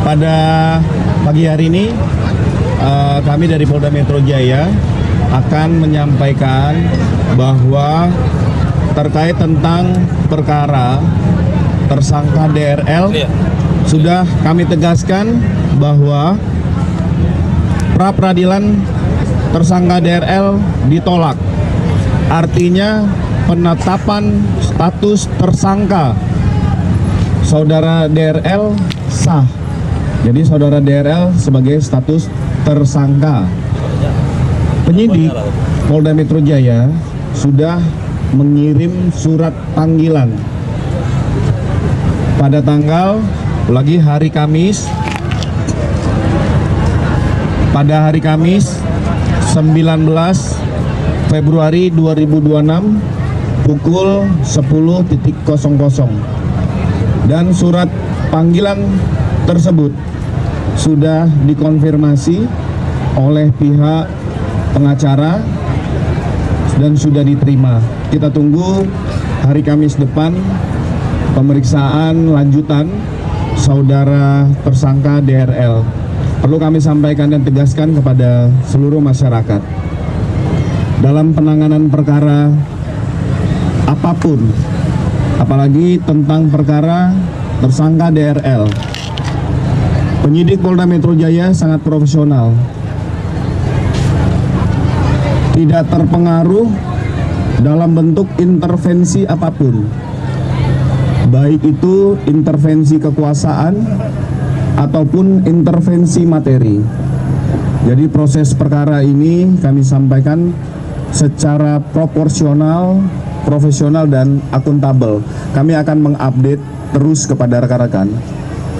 Pada pagi hari ini kami dari Polda Metro Jaya akan menyampaikan bahwa terkait tentang perkara tersangka DRL sudah kami tegaskan bahwa pra peradilan tersangka DRL ditolak. Artinya penetapan status tersangka saudara DRL sah. Jadi saudara DRL sebagai status tersangka. Penyidik Polda Metro Jaya sudah mengirim surat panggilan pada tanggal hari Kamis, pada hari Kamis 19 Februari 2026 pukul 10.00, dan surat panggilan tersebut sudah dikonfirmasi oleh pihak pengacara dan sudah diterima. Kita tunggu hari Kamis depan pemeriksaan lanjutan saudara tersangka DRL. Perlu kami sampaikan dan tegaskan kepada seluruh masyarakat, dalam penanganan perkara apapun, apalagi tentang perkara tersangka DRL, penyidik Polda Metro Jaya sangat profesional, tidak terpengaruh dalam bentuk intervensi apapun, baik itu intervensi kekuasaan ataupun intervensi materi. Jadi proses perkara ini kami sampaikan secara proporsional, profesional, dan akuntabel. Kami akan mengupdate terus kepada rekan-rekan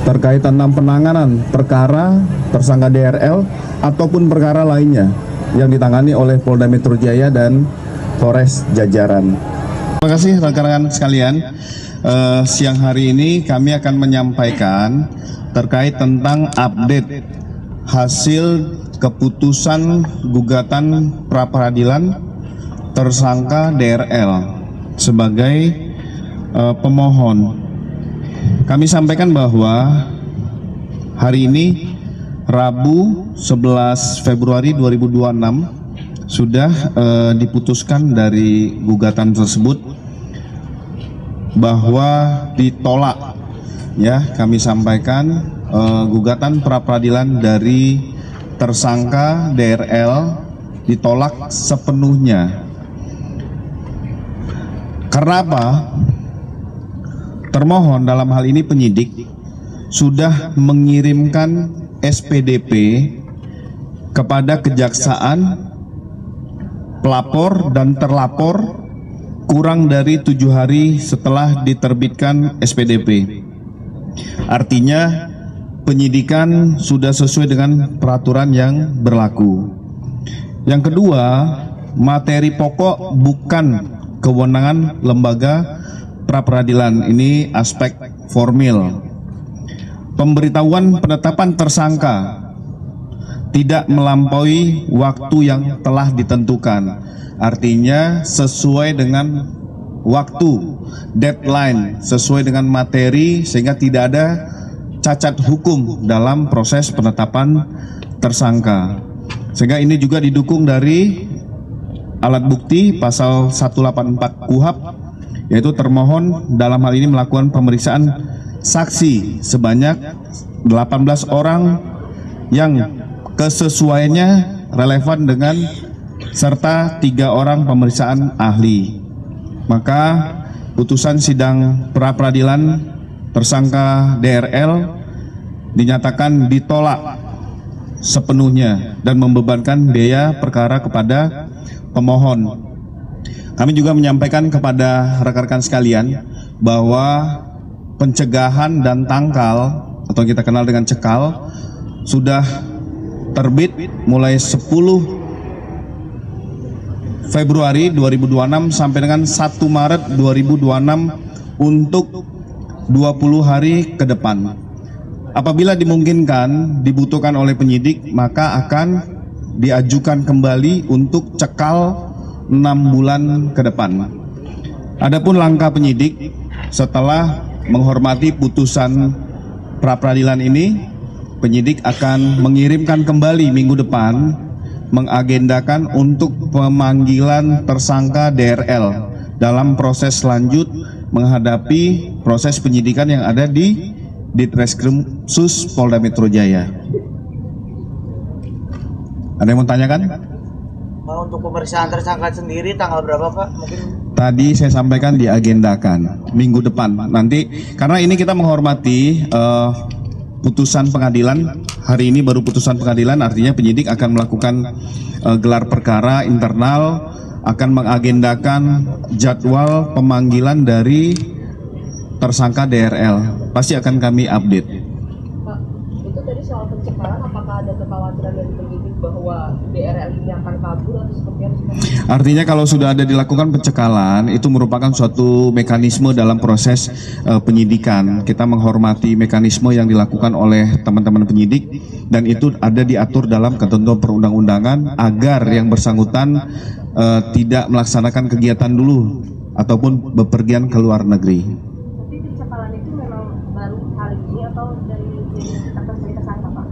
terkait tentang penanganan perkara tersangka DRL ataupun perkara lainnya yang ditangani oleh Polda Metro Jaya dan Polres jajaran. Terima kasih rekan-rekan sekalian. Siang hari ini kami akan menyampaikan terkait tentang update hasil keputusan gugatan pra peradilan tersangka DRL sebagai pemohon. Kami sampaikan bahwa hari ini Rabu 11 Februari 2026 sudah diputuskan dari gugatan tersebut bahwa ditolak. Ya, kami sampaikan gugatan pra peradilan dari tersangka DRL ditolak sepenuhnya. Karena apa? Termohon dalam hal ini penyidik sudah mengirimkan SPDP kepada kejaksaan, pelapor dan terlapor kurang dari 7 hari setelah diterbitkan SPDP. Artinya penyidikan sudah sesuai dengan peraturan yang berlaku. Yang kedua, materi pokok bukan kewenangan lembaga pra peradilan. Ini aspek formil. Pemberitahuan penetapan tersangka tidak melampaui waktu yang telah ditentukan. Artinya sesuai dengan waktu, deadline, sesuai dengan materi, sehingga tidak ada cacat hukum dalam proses penetapan tersangka. Sehingga ini juga didukung dari alat bukti pasal 184 KUHP, yaitu termohon dalam hal ini melakukan pemeriksaan saksi sebanyak 18 orang yang kesesuaiannya relevan dengan serta 3 orang pemeriksaan ahli. Maka putusan sidang pra peradilan tersangka DRL dinyatakan ditolak sepenuhnya dan membebankan biaya perkara kepada pemohon. Kami juga menyampaikan kepada rekan-rekan sekalian bahwa pencegahan dan tangkal atau kita kenal dengan cekal sudah terbit mulai 10 Februari 2026 sampai dengan 1 Maret 2026 untuk 20 hari ke depan. Apabila dimungkinkan, dibutuhkan oleh penyidik, maka akan diajukan kembali untuk cekal 6 bulan ke depan. Adapun langkah penyidik setelah menghormati putusan pra-peradilan ini, penyidik akan mengirimkan kembali minggu depan, mengagendakan untuk pemanggilan tersangka DRL dalam proses lanjut menghadapi proses penyidikan yang ada di Ditreskrim Sus Polda Metro Jaya. Ada yang mau tanyakan? Untuk pemeriksaan tersangka sendiri tanggal berapa Pak? Mungkin Tadi saya sampaikan diagendakan minggu depan. Nanti karena ini kita menghormati putusan pengadilan. Hari ini baru putusan pengadilan, artinya penyidik akan melakukan gelar perkara internal, akan mengagendakan jadwal pemanggilan dari tersangka DRL. Pasti akan kami update. Pak, itu tadi soal pencekalan, apakah ada kekhawatiran dari penyidik bahwa DRL ini akan kabur atau seperti apa? Artinya kalau sudah ada dilakukan pencekalan, itu merupakan suatu mekanisme dalam proses penyidikan. Kita menghormati mekanisme yang dilakukan oleh teman-teman penyidik, dan itu ada diatur dalam ketentuan perundang-undangan agar yang bersangkutan tidak melaksanakan kegiatan dulu ataupun bepergian ke luar negeri. Tapi pencekalan itu memang baru kali ini atau dari kita tersangka Pak?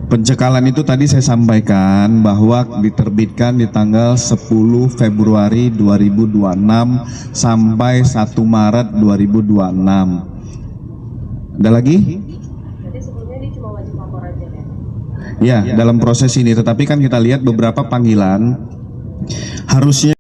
Pencekalan itu tadi saya sampaikan bahwa diterbitkan di tanggal 10 Februari 2026 sampai 1 Maret 2026. Ada lagi? Jadi sebelumnya dia cuma wajib lapor aja ya? Ya, dalam proses ini. Tetapi kan kita lihat beberapa panggilan harusnya